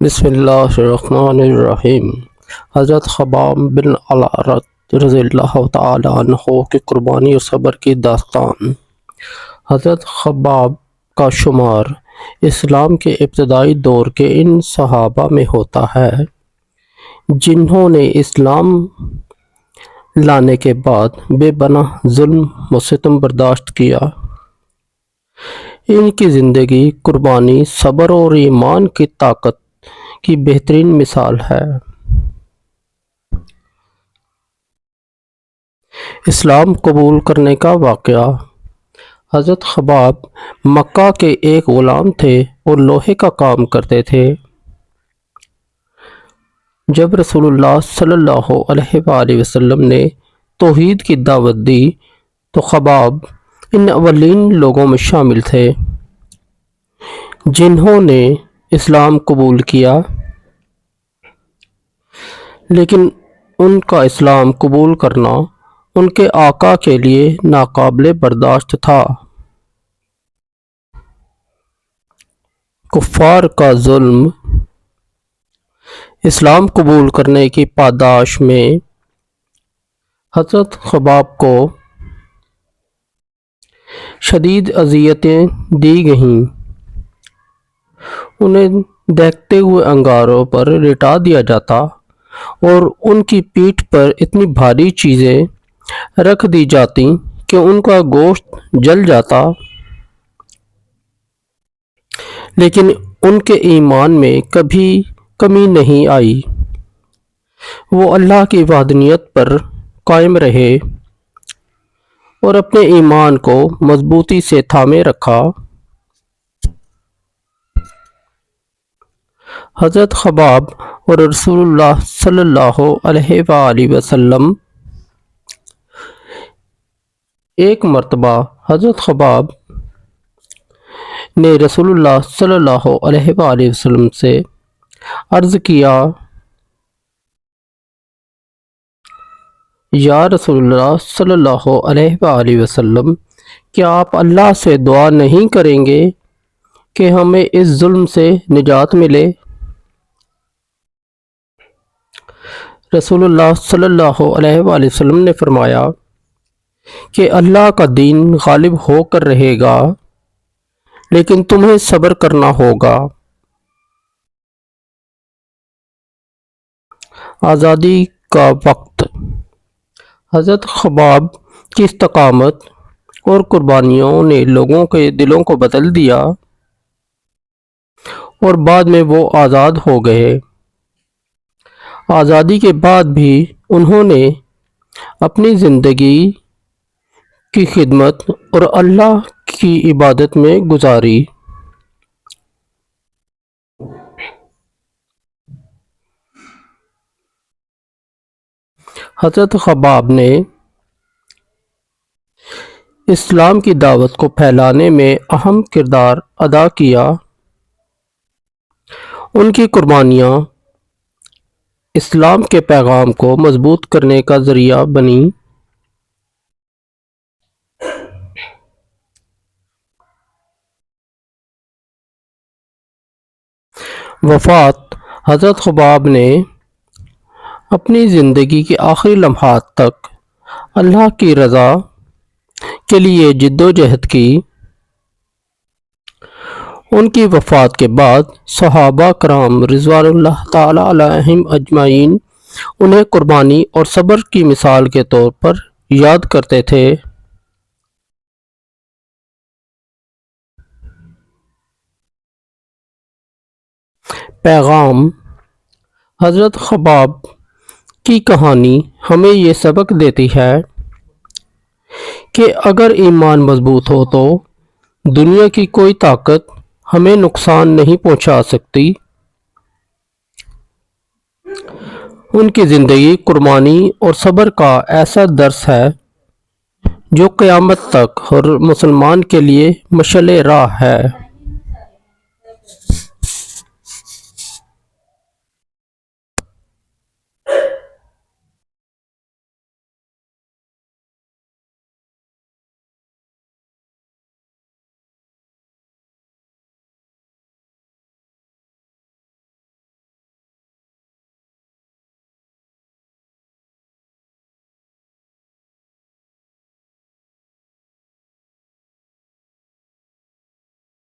بسم اللہ الرحمن الرحیم۔ حضرت خباب بن الارت رضی اللہ تعالیٰ عنہ کی قربانی اور صبر کی داستان۔ حضرت خباب کا شمار اسلام کے ابتدائی دور کے ان صحابہ میں ہوتا ہے جنہوں نے اسلام لانے کے بعد بے پناہ ظلم و ستم برداشت کیا۔ ان کی زندگی قربانی، صبر اور ایمان کی طاقت کی بہترین مثال ہے۔ اسلام قبول کرنے کا واقعہ۔ حضرت خباب مکہ کے ایک غلام تھے اور لوہے کا کام کرتے تھے۔ جب رسول اللہ صلی اللہ علیہ وآلہ وسلم نے توحید کی دعوت دی تو خباب ان اولین لوگوں میں شامل تھے جنہوں نے اسلام قبول کیا، لیکن ان کا اسلام قبول کرنا ان کے آقا کے لیے ناقابل برداشت تھا۔ کفار کا ظلم۔ اسلام قبول کرنے کی پاداش میں حضرت خباب کو شدید اذیتیں دی گئیں۔ انہیں دیکھتے ہوئے انگاروں پر لٹا دیا جاتا اور ان کی پیٹھ پر اتنی بھاری چیزیں رکھ دی جاتی کہ ان کا گوشت جل جاتا، لیکن ان کے ایمان میں کبھی کمی نہیں آئی۔ وہ اللہ کی وحدانیت پر قائم رہے اور اپنے ایمان کو مضبوطی سے تھامے رکھا۔ حضرت خباب اور رسول اللہ صلی اللہ علیہ وآلہ وسلم۔ ایک مرتبہ حضرت خباب نے رسول اللہ صلی اللہ علیہ وآلہ وسلم سے عرض کیا، یا رسول اللہ صلی اللہ علیہ وآلہ وسلم، کیا آپ اللہ سے دعا نہیں کریں گے کہ ہمیں اس ظلم سے نجات ملے؟ رسول اللہ صلی اللہ علیہ وآلہ وسلم نے فرمایا کہ اللہ کا دین غالب ہو کر رہے گا، لیکن تمہیں صبر کرنا ہوگا۔ آزادی کا وقت۔ حضرت خباب کی استقامت اور قربانیوں نے لوگوں کے دلوں کو بدل دیا اور بعد میں وہ آزاد ہو گئے۔ آزادی کے بعد بھی انہوں نے اپنی زندگی کی خدمت اور اللہ کی عبادت میں گزاری۔ حضرت خباب نے اسلام کی دعوت کو پھیلانے میں اہم کردار ادا کیا۔ ان کی قربانیاں اسلام کے پیغام کو مضبوط کرنے کا ذریعہ بنی۔ وفات۔ حضرت خباب نے اپنی زندگی کے آخری لمحات تک اللہ کی رضا کے لیے جد و جہد کی۔ ان کی وفات کے بعد صحابہ کرام رضوان اللہ تعالیٰ علیہم اجمعین انہیں قربانی اور صبر کی مثال کے طور پر یاد کرتے تھے۔ پیغام۔ حضرت خباب کی کہانی ہمیں یہ سبق دیتی ہے کہ اگر ایمان مضبوط ہو تو دنیا کی کوئی طاقت ہمیں نقصان نہیں پہنچا سکتی۔ ان کی زندگی قربانی اور صبر کا ایسا درس ہے جو قیامت تک ہر مسلمان کے لیے مشعل راہ ہے۔